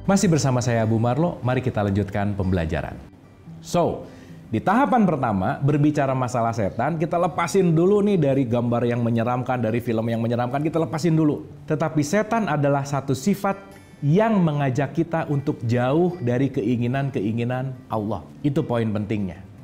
Masih bersama saya Abu Marlo, mari kita lanjutkan pembelajaran. So, di tahapan pertama, berbicara masalah setan, kita lepasin dulu nih dari gambar yang menyeramkan, dari film yang menyeramkan, kita lepasin dulu. Tetapi setan adalah satu sifat yang mengajak kita untuk jauh dari keinginan-keinginan Allah. Itu poin pentingnya.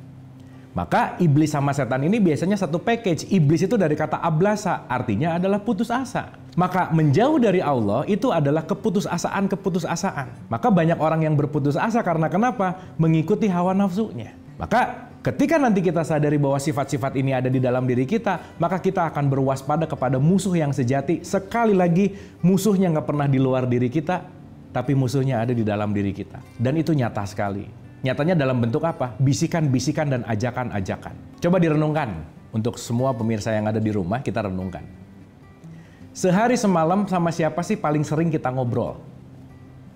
Maka iblis sama setan ini biasanya satu package. Iblis itu dari kata ablasa, artinya adalah putus asa. Maka menjauh dari Allah itu adalah keputusasaan. Maka banyak orang yang berputus asa karena kenapa? Mengikuti hawa nafsunya. Maka ketika nanti kita sadari bahwa sifat-sifat ini ada di dalam diri kita, maka kita akan berwaspada kepada musuh yang sejati. Sekali lagi, musuhnya nggak pernah di luar diri kita, tapi musuhnya ada di dalam diri kita. Dan itu nyata sekali. Nyatanya dalam bentuk apa? Bisikan-bisikan dan ajakan-ajakan. Coba direnungkan. Untuk semua pemirsa yang ada di rumah, kita renungkan. Sehari semalam sama siapa sih paling sering kita ngobrol?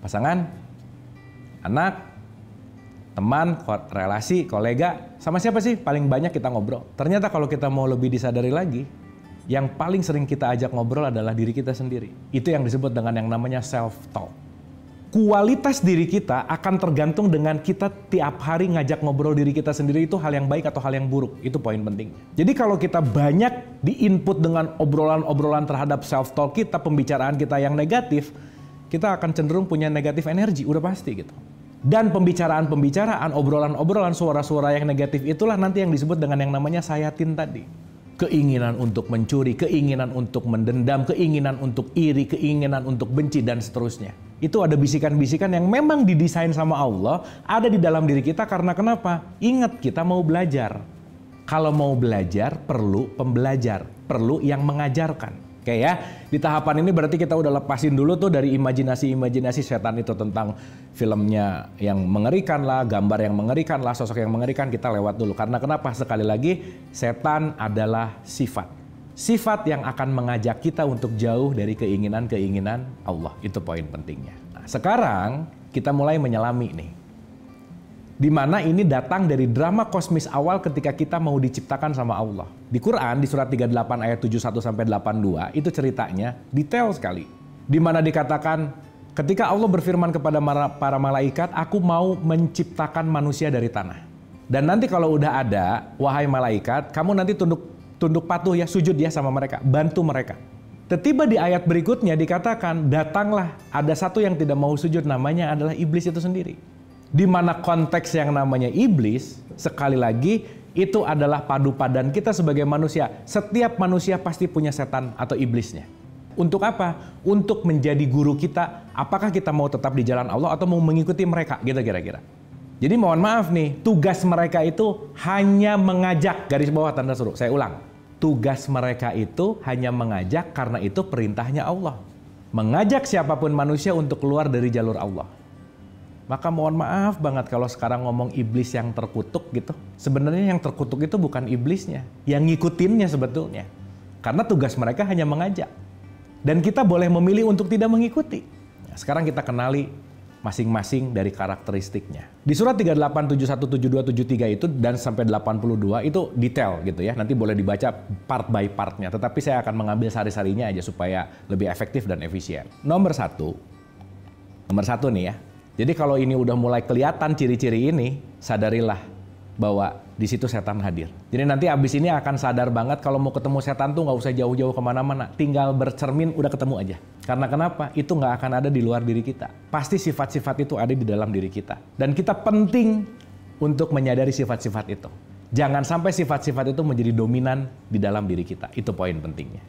Pasangan? Anak? Teman? Relasi? Kolega? Sama siapa sih paling banyak kita ngobrol? Ternyata kalau kita mau lebih disadari lagi, yang paling sering kita ajak ngobrol adalah diri kita sendiri. Itu yang disebut dengan yang namanya self-talk. Kualitas diri kita akan tergantung dengan kita tiap hari ngajak ngobrol diri kita sendiri itu hal yang baik atau hal yang buruk. Itu poin penting. Jadi kalau kita banyak diinput dengan obrolan-obrolan terhadap self-talk kita, pembicaraan kita yang negatif, kita akan cenderung punya negatif energi, udah pasti gitu. Dan pembicaraan-pembicaraan, obrolan-obrolan, suara-suara yang negatif itulah nanti yang disebut dengan yang namanya sayatin tadi. Keinginan untuk mencuri, keinginan untuk mendendam, keinginan untuk iri, keinginan untuk benci, dan seterusnya. Itu ada bisikan-bisikan yang memang didesain sama Allah, ada di dalam diri kita karena kenapa? Ingat, kita mau belajar. Kalau mau belajar, perlu pembelajar, perlu yang mengajarkan. Oke ya, di tahapan ini berarti kita udah lepasin dulu tuh dari imajinasi-imajinasi setan itu tentang filmnya yang mengerikan lah, gambar yang mengerikan lah, sosok yang mengerikan, kita lewat dulu. Karena kenapa? Sekali lagi, setan adalah sifat. Sifat yang akan mengajak kita untuk jauh dari keinginan-keinginan Allah. Itu poin pentingnya. Nah, sekarang kita mulai menyelami nih. Di mana ini datang dari drama kosmis awal ketika kita mau diciptakan sama Allah. Di Quran, di surat 38 ayat 71-82, itu ceritanya detail sekali. Di mana dikatakan, ketika Allah berfirman kepada para malaikat, aku mau menciptakan manusia dari tanah. Dan nanti kalau udah ada, wahai malaikat, kamu nanti tunduk patuh ya, sujud ya sama mereka, bantu mereka. Tiba di ayat berikutnya dikatakan, datanglah ada satu yang tidak mau sujud, namanya adalah iblis itu sendiri. Di mana konteks yang namanya iblis, sekali lagi, itu adalah padu padan kita sebagai manusia. Setiap manusia pasti punya setan atau iblisnya. Untuk apa? Untuk menjadi guru kita, apakah kita mau tetap di jalan Allah atau mau mengikuti mereka, gitu kira-kira. Jadi mohon maaf nih, tugas mereka itu hanya mengajak, garis bawah tanda seru, saya ulang. Tugas mereka itu hanya mengajak karena itu perintahnya Allah. Mengajak siapapun manusia untuk keluar dari jalur Allah. Maka mohon maaf banget kalau sekarang ngomong iblis yang terkutuk gitu. Sebenarnya yang terkutuk itu bukan iblisnya, yang ngikutinnya sebetulnya. Karena tugas mereka hanya mengajak. Dan kita boleh memilih untuk tidak mengikuti. Nah, sekarang kita kenali masing-masing dari karakteristiknya. Di surat 38, 71, 72, 73 itu dan sampai 82 itu detail gitu ya. Nanti boleh dibaca part by partnya. Tetapi saya akan mengambil sari-sarinya aja supaya lebih efektif dan efisien. Nomor satu nih ya. Jadi kalau ini udah mulai kelihatan ciri-ciri ini, sadarilah bahwa di situ setan hadir. Jadi nanti abis ini akan sadar banget kalau mau ketemu setan tuh nggak usah jauh-jauh kemana-mana. Tinggal bercermin udah ketemu aja. Karena kenapa? Itu nggak akan ada di luar diri kita. Pasti sifat-sifat itu ada di dalam diri kita. Dan kita penting untuk menyadari sifat-sifat itu. Jangan sampai sifat-sifat itu menjadi dominan di dalam diri kita. Itu poin pentingnya.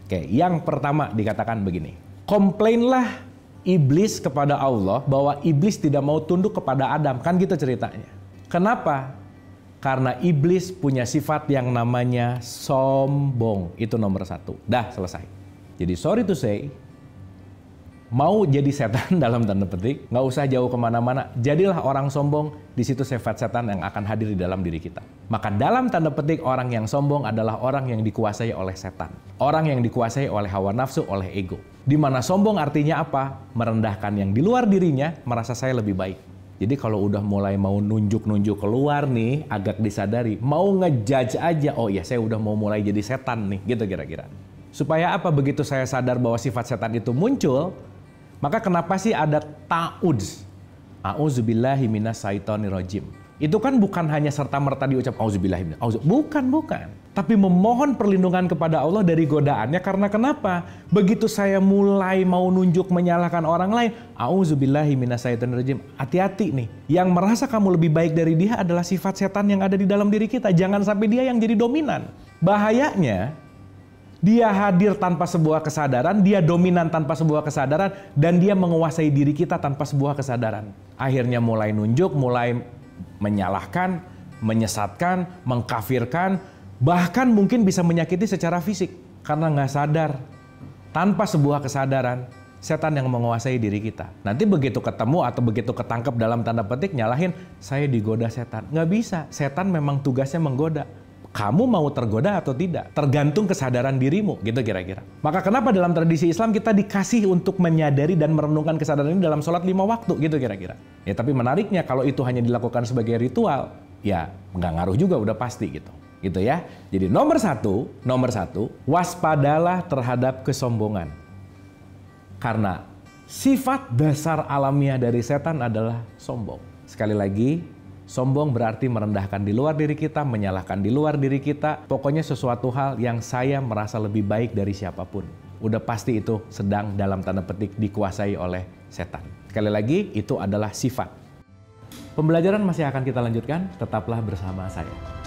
Oke, yang pertama dikatakan begini. Komplainlah iblis kepada Allah bahwa iblis tidak mau tunduk kepada Adam. Kan gitu ceritanya. Kenapa? Karena iblis punya sifat yang namanya sombong. Itu nomor satu. Dah selesai. Jadi sorry to say, mau jadi setan dalam tanda petik, nggak usah jauh kemana-mana. Jadilah orang sombong, di situ sifat setan yang akan hadir di dalam diri kita. Maka dalam tanda petik orang yang sombong adalah orang yang dikuasai oleh setan. Orang yang dikuasai oleh hawa nafsu, oleh ego. Di mana sombong artinya apa? Merendahkan yang di luar dirinya, merasa saya lebih baik. Jadi kalau udah mulai mau nunjuk-nunjuk keluar nih, agak disadari, mau ngejudge aja, oh iya saya udah mau mulai jadi setan nih, gitu kira-kira. Supaya apa? Begitu saya sadar bahwa sifat setan itu muncul, Maka kenapa sih ada ta'udz? A'udzubillahi minasyaitonirrajim. Itu kan bukan hanya serta-merta diucap auzubillahi bukan. Tapi memohon perlindungan kepada Allah dari godaannya. Karena kenapa? Begitu saya mulai mau nunjuk menyalahkan orang lain, auzubillahi minasyaitonirrajim. Hati-hati nih. Yang merasa kamu lebih baik dari dia adalah sifat setan yang ada di dalam diri kita. Jangan sampai dia yang jadi dominan. Bahayanya, dia hadir tanpa sebuah kesadaran, dia dominan tanpa sebuah kesadaran, dan dia menguasai diri kita tanpa sebuah kesadaran. Akhirnya mulai nunjuk, mulai menyalahkan, menyesatkan, mengkafirkan, bahkan mungkin bisa menyakiti secara fisik karena nggak sadar. Tanpa sebuah kesadaran, setan yang menguasai diri kita. Nanti begitu ketemu atau begitu ketangkep dalam tanda petik nyalahin, saya digoda setan. Nggak bisa, setan memang tugasnya menggoda. Kamu mau tergoda atau tidak? Tergantung kesadaran dirimu, gitu kira-kira. Maka kenapa dalam tradisi Islam kita dikasih untuk menyadari dan merenungkan kesadaran ini dalam sholat 5 waktu, gitu kira-kira. Ya tapi menariknya kalau itu hanya dilakukan sebagai ritual, ya nggak ngaruh juga, udah pasti gitu. Gitu ya. Jadi nomor satu, waspadalah terhadap kesombongan. Karena sifat dasar alamiah dari setan adalah sombong. Sekali lagi, sombong berarti merendahkan di luar diri kita, menyalahkan di luar diri kita. Pokoknya sesuatu hal yang saya merasa lebih baik dari siapapun. Udah pasti itu sedang dalam tanda petik dikuasai oleh setan. Sekali lagi, itu adalah sifat. Pembelajaran masih akan kita lanjutkan, tetaplah bersama saya.